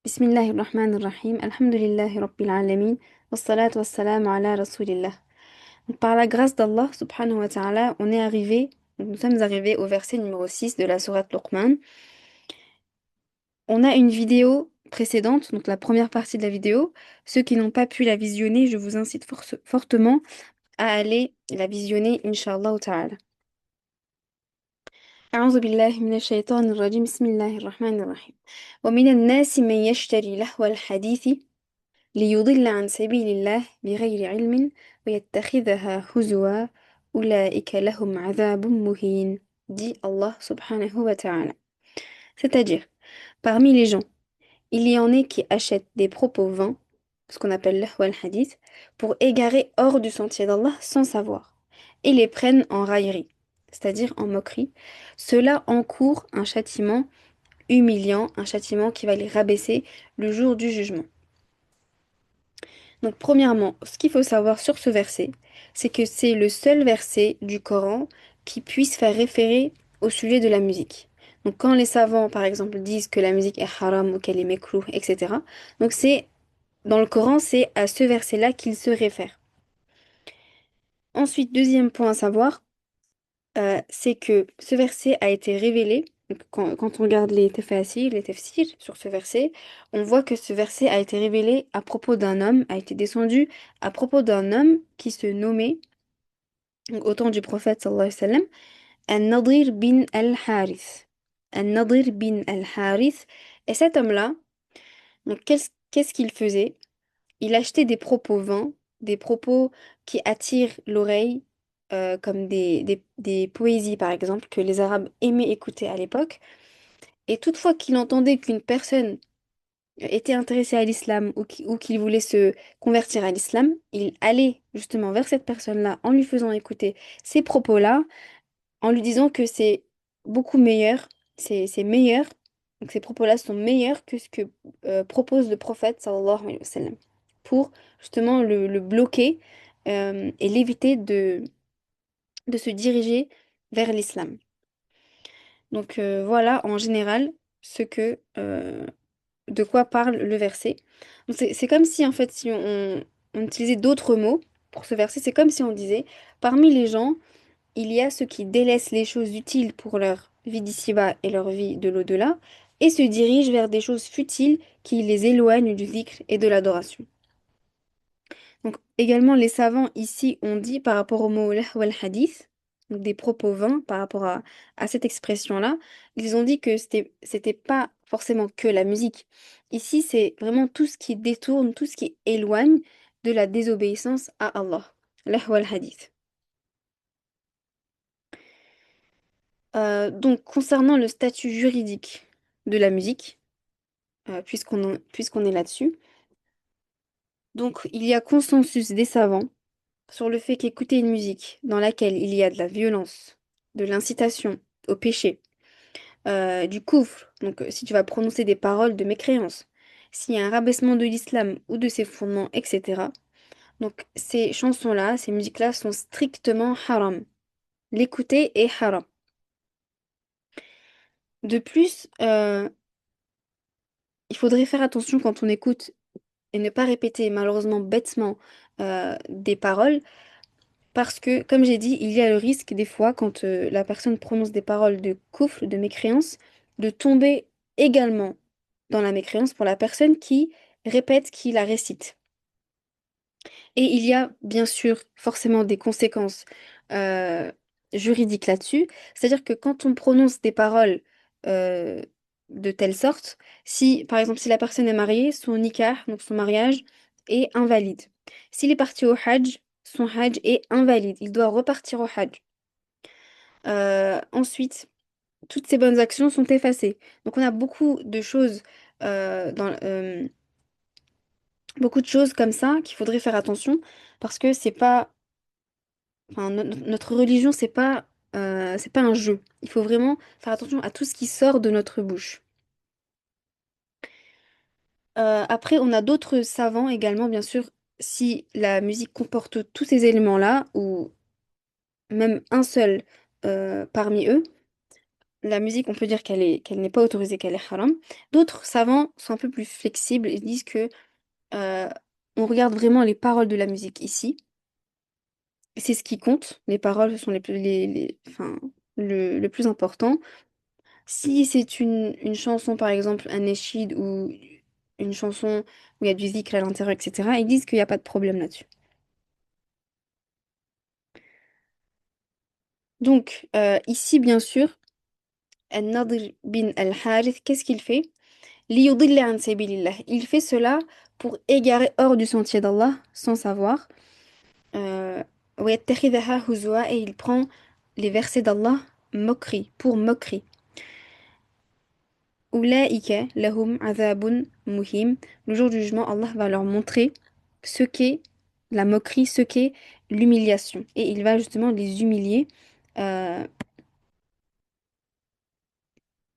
Bismillahirrahmanirrahim. Alhamdulillahi Rabbil Alamin. Wassalatu wassalamu ala Rasulillah. Donc, par la grâce d'Allah subhanahu wa ta'ala, nous sommes arrivés au verset numéro 6 de la sourate Luqman. On a une vidéo précédente, donc la première partie de la vidéo. Ceux qui n'ont pas pu la visionner, je vous incite fortement à aller la visionner, Inch'Allah ta'ala. أعوذ بالله من الشيطان الرجيم بسم الله الرحمن الرحيم ومن الناس من يشتري لهو الحديث ليضل عن سبيل الله بغير علم ويتخذها هزوا أولئك لهم عذاب مهين dit Allah subhanahu wa ta'ala. C'est-à-dire, parmi les gens, il y en a qui achètent des propos vains, ce qu'on appelle l'ahwa al-hadith, pour égarer hors du sentier d'Allah sans savoir, et les prennent en raillerie, c'est-à-dire en moquerie. Cela encourt un châtiment humiliant, un châtiment qui va les rabaisser le jour du jugement. Donc, premièrement, ce qu'il faut savoir sur ce verset, c'est que c'est le seul verset du Coran qui puisse faire référer au sujet de la musique. Donc, quand les savants, par exemple, disent que la musique est haram ou qu'elle est makruh, etc., donc c'est dans le Coran, c'est à ce verset-là qu'il se réfère. Ensuite, deuxième point à savoir, c'est que ce verset a été révélé. Donc, quand on regarde les tafsirs sur ce verset, on voit que ce verset a été révélé à propos d'un homme, a été descendu à propos d'un homme qui se nommait, donc, au temps du prophète sallallahu alayhi wa sallam, An-Nadir bin al-Harith. An-Nadir bin al-Harith. Et cet homme-là, donc qu'est-ce qu'il faisait? Il achetait des propos vains, des propos qui attirent l'oreille, comme des poésies par exemple, que les Arabes aimaient écouter à l'époque. Et toutefois qu'il entendait qu'une personne était intéressée à l'islam ou qu'il voulait se convertir à l'islam, il allait justement vers cette personne-là en lui faisant écouter ces propos-là, en lui disant que c'est beaucoup meilleur, c'est meilleur, donc ces propos-là sont meilleurs que ce que propose le prophète sallallahu alayhi wa sallam, pour justement le bloquer et l'éviter de se diriger vers l'islam. Donc voilà en général ce que de quoi parle le verset. Donc, c'est comme si en fait si on utilisait d'autres mots pour ce verset, c'est comme si on disait parmi les gens il y a ceux qui délaissent les choses utiles pour leur vie d'ici-bas et leur vie de l'au-delà, et se dirigent vers des choses futiles qui les éloignent du dhikr et de l'adoration. Donc également, les savants ici ont dit par rapport au mot lah wal hadith, donc des propos vains par rapport à cette expression-là, ils ont dit que c'était pas forcément que la musique. Ici, c'est vraiment tout ce qui détourne, tout ce qui éloigne de la désobéissance à Allah. Lah wal hadith. Donc, concernant le statut juridique de la musique, puisqu'on est là-dessus, donc il y a consensus des savants sur le fait qu'écouter une musique dans laquelle il y a de la violence, de l'incitation au péché, du coufre, donc si tu vas prononcer des paroles de mécréance, s'il y a un rabaissement de l'islam ou de ses fondements, etc., donc ces chansons-là, ces musiques-là sont strictement haram. L'écouter est haram. De plus, il faudrait faire attention quand on écoute et ne pas répéter malheureusement bêtement des paroles parce que, comme j'ai dit, il y a le risque des fois quand la personne prononce des paroles de kufr, de mécréance, de tomber également dans la mécréance pour la personne qui répète, qui la récite. Et il y a bien sûr forcément des conséquences euh, juridiques là-dessus. C'est-à-dire que quand on prononce des paroles euh, de telle sorte, si par exemple si la personne est mariée, son nikah, donc son mariage, est invalide. S'il est parti au hajj, son hajj est invalide. Il doit repartir au hajj. Ensuite, toutes ces bonnes actions sont effacées. Donc on a beaucoup de choses comme ça qu'il faudrait faire attention parce que c'est pas enfin, notre religion, c'est pas un jeu. Il faut vraiment faire attention à tout ce qui sort de notre bouche. Après, on a d'autres savants également, bien sûr, si la musique comporte tous ces éléments-là, ou même un seul parmi eux, la musique, on peut dire qu'elle n'est pas autorisée, qu'elle est haram. D'autres savants sont un peu plus flexibles et disent que euh, on regarde vraiment les paroles de la musique ici. C'est ce qui compte. Les paroles ce sont enfin, le plus important. Si c'est une chanson, par exemple, un neshid ou une chanson où il y a du zikr à l'intérieur, etc., ils disent qu'il n'y a pas de problème là-dessus. Donc, ici, bien sûr, An-Nadr bin al-Harith, qu'est-ce qu'il fait? لِيُضِلَّ عَنْ سَبِيلِ اللَّهِ. Il fait cela pour égarer hors du sentier d'Allah, sans savoir. Euh, وَيَتَّخِذَهَا هُزُوًا, et il prend les versets d'Allah moquerie, pour moquerie. Ulaïka lahum azabun muhim. Le jour du jugement, Allah va leur montrer ce qu'est la moquerie, ce qu'est l'humiliation. Et il va justement les humilier euh,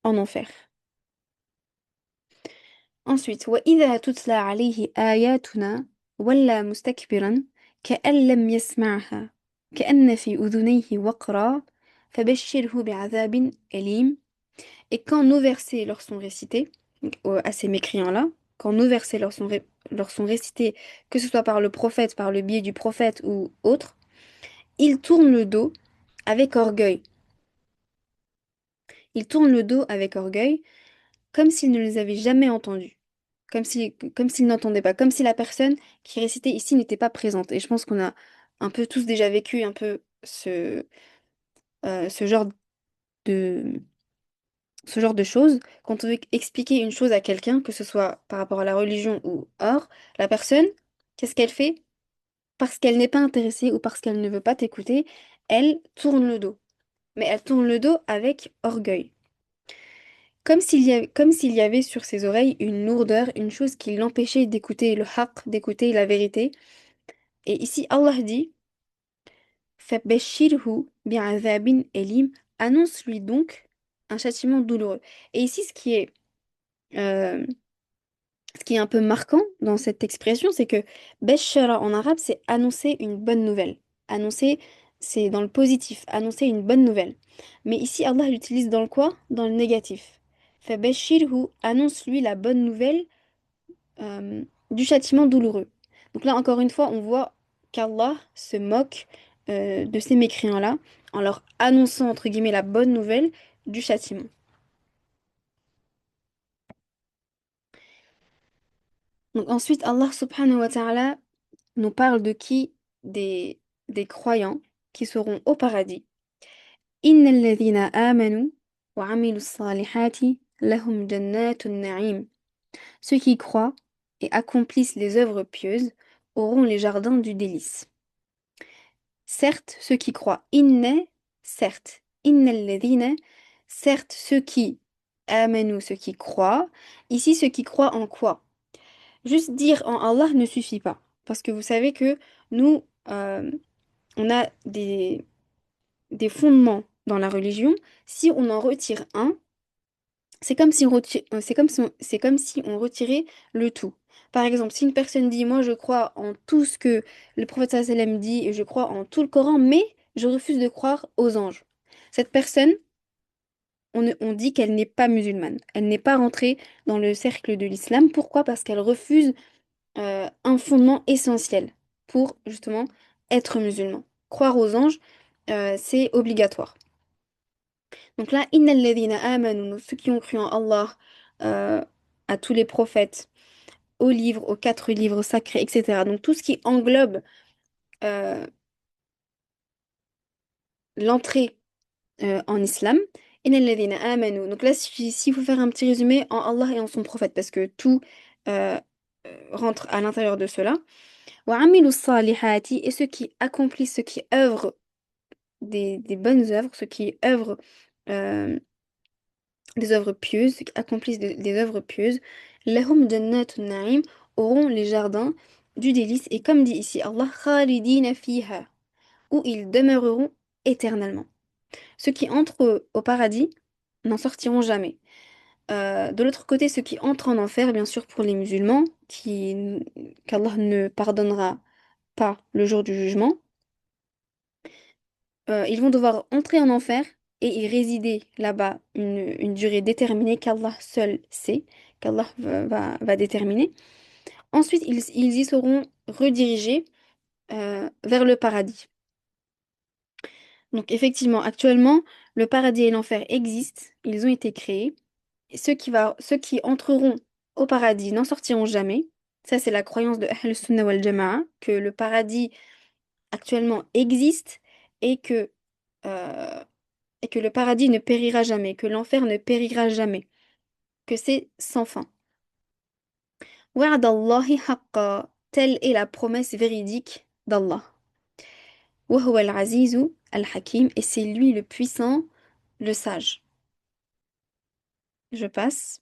en enfer. Ensuite, وَإِذَا تُتْلَى عَلَيْهِ آيَاتُنَا وَلَّى مُسْتَكْبِرًا كَأَن لَّمْ يَسْمَعْهَا كَأَنَّ فِي أُذُنَيْهِ وَقْرًا فَبَشِّرْهُ بِعَذَابٍ أَلِيمٍ. Et quand nos versets leur sont récités, donc, à ces mécréants-là, quand nos versets leur sont récités, que ce soit par le prophète, par le biais du prophète ou autre, ils tournent le dos avec orgueil. Ils tournent le dos avec orgueil, comme s'ils ne les avaient jamais entendus, comme s'ils n'entendaient pas, comme si la personne qui récitait ici n'était pas présente. Et je pense qu'on a un peu tous déjà vécu un peu ce genre de, ce genre de choses. Quand on veut expliquer une chose à quelqu'un, que ce soit par rapport à la religion ou hors, la personne, qu'est-ce qu'elle fait? Parce qu'elle n'est pas intéressée ou parce qu'elle ne veut pas t'écouter, elle tourne le dos. Mais elle tourne le dos avec orgueil. Comme s'il y avait sur ses oreilles une lourdeur, une chose qui l'empêchait d'écouter le haqq, d'écouter la vérité. Et ici, Allah dit, فَبَشِّرْهُ بِعَذَابٍ أَلِيمٍ. Annonce-lui donc un châtiment douloureux. Et ici, euh, ce qui est un peu marquant dans cette expression, c'est que Beshara en arabe, c'est annoncer une bonne nouvelle. Annoncer, c'est dans le positif, annoncer une bonne nouvelle. Mais ici, Allah l'utilise dans le quoi? Dans le négatif. Fabeshirhu, annonce-lui la bonne nouvelle du châtiment douloureux. Donc là, encore une fois, on voit qu'Allah se moque de ces mécréants-là en leur annonçant, entre guillemets, la bonne nouvelle du châtiment. Donc ensuite, Allah subhanahu wa ta'ala nous parle de qui? Des croyants qui seront au paradis. Innal ladhina amanu wa amilu salihati lahum jannatun na'im. Ceux qui croient et accomplissent les œuvres pieuses auront les jardins du délice. Certes, ceux qui croient, certes, innal ladhina, certes, ceux qui amanu, ceux qui croient. Ici, ceux qui croient en quoi? Juste dire en Allah ne suffit pas. Parce que vous savez que nous, on a des fondements dans la religion. Si on en retire un, c'est comme si on retirait le tout. Par exemple, si une personne dit, moi je crois en tout ce que le prophète sallallahu alayhi wa sallam dit et je crois en tout le Coran, mais je refuse de croire aux anges. Cette personne, on dit qu'elle n'est pas musulmane. Elle n'est pas rentrée dans le cercle de l'islam. Pourquoi? Parce qu'elle refuse un fondement essentiel pour justement être musulman. Croire aux anges, c'est obligatoire. Donc là, innal ladhina amanu, ceux qui ont cru en Allah, euh, à tous les prophètes, aux livres, aux quatre livres sacrés, etc. Donc tout ce qui englobe euh, l'entrée en islam. Innal ladhina amanu. Donc là, s'il faut faire un petit résumé en Allah et en son prophète, parce que tout euh, rentre à l'intérieur de cela. Wa amilu salihati, et ceux qui accomplissent, ceux qui œuvrent des bonnes œuvres, ceux qui œuvrent euh, des œuvres pieuses, ceux qui accomplissent des œuvres pieuses, lahum jannatun na'im, auront les jardins du délice, et comme dit ici Allah, khalidina fiha, où ils demeureront éternellement. Ceux qui entrent au paradis n'en sortiront jamais. De l'autre côté, ceux qui entrent en enfer, bien sûr pour les musulmans, qu'Allah ne pardonnera pas le jour du jugement, ils vont devoir entrer en enfer et y résider là-bas une durée déterminée qu'Allah seul sait, qu'Allah va déterminer. Ensuite, ils y seront redirigés vers le paradis. Donc effectivement, actuellement, le paradis et l'enfer existent, ils ont été créés. Et ceux qui entreront au paradis n'en sortiront jamais. Ça, c'est la croyance de Ahl Sunnah wal Jama'a, que le paradis actuellement existe et que, euh, et que le paradis ne périra jamais, que l'enfer ne périra jamais, que c'est sans fin. Wa'adallahi haqqa, telle est la promesse véridique d'Allah. Wa huwa al-azizu al-hakim, et c'est lui le puissant, le sage. Je passe.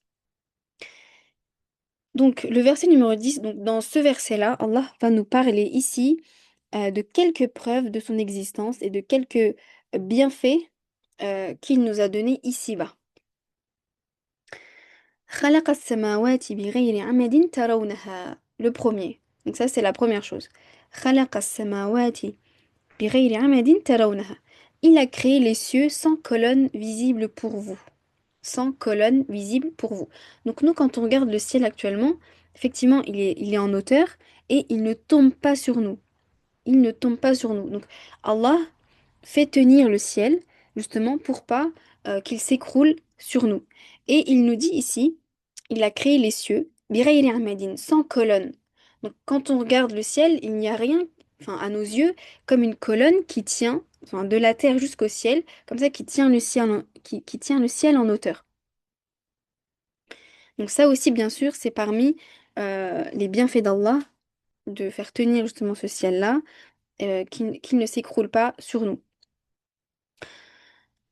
Donc, le verset numéro 10, donc dans ce verset-là, Allah va nous parler ici de quelques preuves de son existence et de quelques bienfaits qu'il nous a donnés ici-bas. خلق السماوات بغير عمد ترونها. Le premier. Donc ça, c'est la première chose. خلق السماوات بغير عمد ترونها. Il a créé les cieux sans colonne visible pour vous. Sans colonne visible pour vous. Donc nous, quand on regarde le ciel actuellement, effectivement, il est en hauteur et il ne tombe pas sur nous. Il ne tombe pas sur nous. Donc Allah fait tenir le ciel, justement, pour pas qu'il s'écroule sur nous. Et il nous dit ici, il a créé les cieux, Birayli Ahmadine, sans colonne. Donc quand on regarde le ciel, il n'y a rien, enfin à nos yeux, comme une colonne qui tient, enfin, de la terre jusqu'au ciel, comme ça, qui tient le ciel qui tient le ciel en hauteur. Donc ça aussi, bien sûr, c'est parmi les bienfaits d'Allah de faire tenir justement ce ciel-là, qu'il ne s'écroule pas sur nous.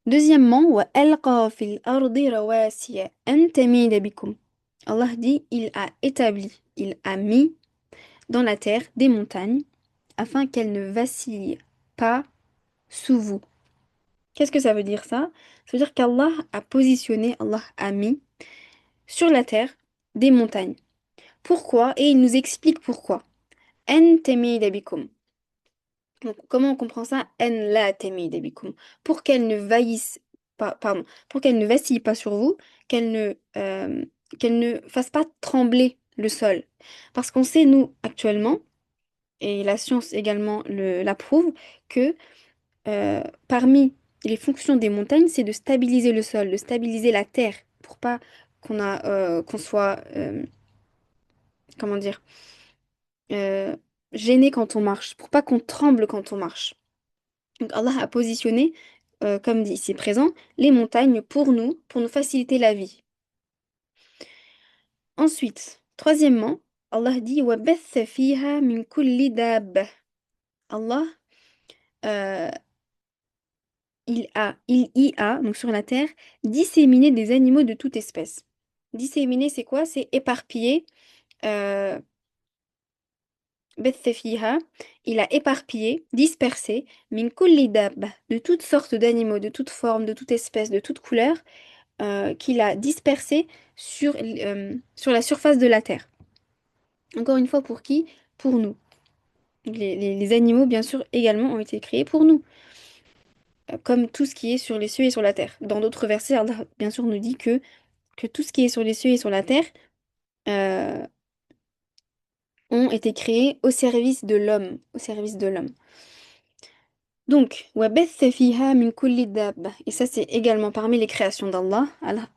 Deuxièmement, وَأَلْقَى فِي الْأَرْضِ رَوَاسِيَ أَن تَمِيدَ بِكُمْ. Allah dit, il a établi, il a mis dans la terre des montagnes afin qu'elles ne vacillent pas sous vous. Qu'est-ce que ça veut dire ça? Ça veut dire qu'Allah a positionné, Allah a mis sur la terre des montagnes. Pourquoi? Et il nous explique pourquoi. En temida bikum. Donc, comment on comprend ça? En la temida bikum. Pour qu'elle ne vaillisse pas, pardon, pour qu'elle ne vacille pas sur vous, qu'elle ne fasse pas trembler le sol. Parce qu'on sait, nous, actuellement, et la science également l'approuve, que parmi les fonctions des montagnes, c'est de stabiliser le sol, de stabiliser la terre, pour pas qu'on soit, comment dire, euh, gêné quand on marche, pour pas qu'on tremble quand on marche. Donc Allah a positionné, comme dit ici présent, les montagnes pour nous faciliter la vie. Ensuite, troisièmement, Allah dit وَبَثَّ فِيهَا مِن كُلِّ دَابَّةٍ. Allah, euh, il y a, donc sur la terre, disséminé des animaux de toute espèce. Disséminé, c'est quoi? C'est éparpillé. euh, بث فيها, il a éparpillé, dispersé, min kulli dabb, de toutes sortes d'animaux, de toutes formes, de toute espèce, de toute couleur, qu'il a dispersé sur la surface de la terre. Encore une fois, pour qui? Pour nous. Les animaux, bien sûr, également ont été créés pour nous, comme tout ce qui est sur les cieux et sur la terre. Dans d'autres versets, Allah, bien sûr, nous dit que tout ce qui est sur les cieux et sur la terre euh, ont été créés au service de l'homme, au service de l'homme. Donc, وَبَثَّ فِيهَا مِن كُلِّ دَابَّةٍ. Et ça, c'est également parmi les créations d'Allah.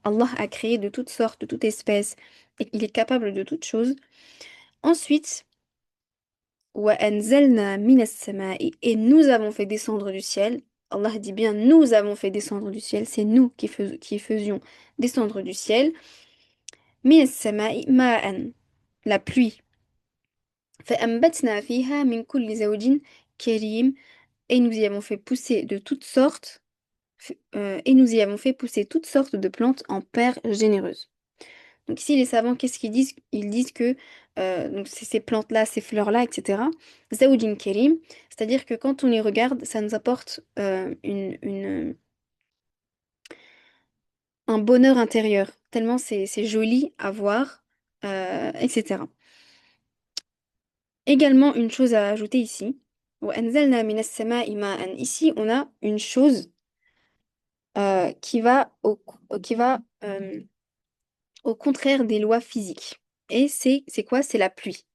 Allah a créé de toutes sortes, de toutes espèces, et il est capable de toutes choses. Ensuite, وَأَنزَلْنَا مِنَ السَّمَاءِ. Et nous avons fait descendre du ciel. Allah dit bien, nous avons fait descendre du ciel. C'est nous qui faisions descendre du ciel. مِنَ السَّمَاءِ مَاءً. La pluie. فَأَنبَتْنَا فِيهَا مِن كُلِّ زَوْجٍ كَرِيمٍ. Et nous y avons fait pousser de toutes sortes et nous y avons fait pousser toutes sortes de plantes en paires généreuses. Donc ici, les savants, qu'est-ce qu'ils disent? Ils disent que donc c'est ces plantes-là, ces fleurs-là, etc. Zawjin Kerim, c'est-à-dire que quand on les regarde, ça nous apporte un bonheur intérieur, tellement c'est joli à voir, etc. Également, une chose à ajouter ici. وَأَنزَلْنَا مِنَ السَّمَاءِ مَاءً. Ici, on a une chose qui va au contraire des lois physiques. Et c'est quoi? C'est la pluie.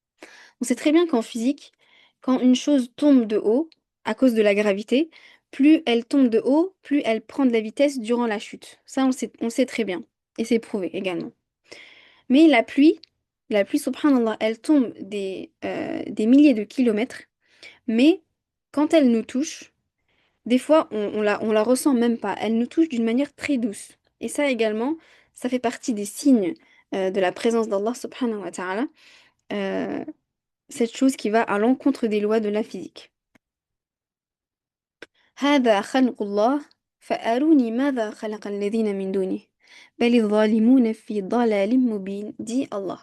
On sait très bien qu'en physique, quand une chose tombe de haut, à cause de la gravité, plus elle tombe de haut, plus elle prend de la vitesse durant la chute. Ça, on le sait très bien. Et c'est prouvé également. Mais la pluie, subhanallah, elle tombe des milliers de kilomètres, mais quand elle nous touche, des fois, on la ressent même pas. Elle nous touche d'une manière très douce. Et ça également, ça fait partie des signes de la présence d'Allah subhanahu wa ta'ala. Euh, cette chose qui va à l'encontre des lois de la physique. هذا خلق الله فأروني ماذا خلق الذين من دونه بل الظالمون في ضلال مبين dit Allah.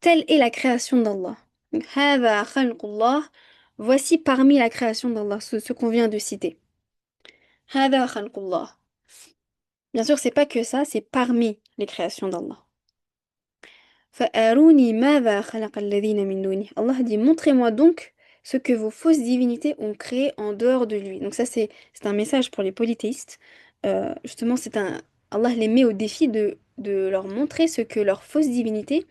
Telle est la création d'Allah. Donc, هذا خلق الله, voici parmi la création d'Allah, ce qu'on vient de citer. هذا خلق الله. Bien sûr, c'est pas que ça, c'est parmi les créations d'Allah. فأروني ماذا خلق الذين من دونه. Allah dit, montrez-moi donc ce que vos fausses divinités ont créé en dehors de lui. Donc ça, c'est un message pour les polythéistes. Justement, Allah les met au défi de leur montrer ce que leurs fausses divinités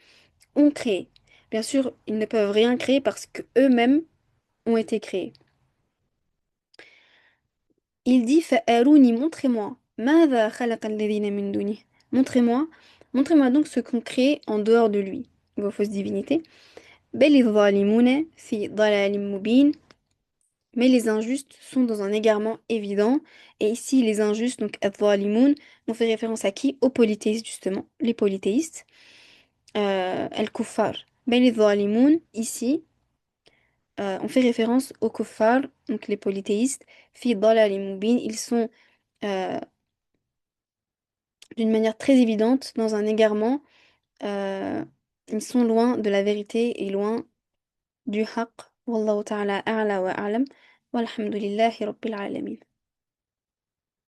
ont créé. Bien sûr, ils ne peuvent rien créer parce que eux-mêmes ont été créés. Il dit فأروني, montrez-moi. ماذا خلق الذين من دونه. Montrez-moi, montrez-moi donc ce qu'ont créé en dehors de lui, vos fausses divinités. بل الظالمون في ضلال مبين. Mais les injustes sont dans un égarement évident. Et ici, les injustes, donc الظالمون, on fait référence à qui? Aux polythéistes, justement, les polythéistes. الكفار. بل الظالمون, ici, on fait référence aux kuffar, donc les polythéistes. في ضلال مبين, ils sont d'une manière très évidente dans un égarement. euh, Ils sont loin de la vérité et loin du haqq. Wallahu ta'ala a'la wa a'lam. Walhamdulillahi rabbil alamin.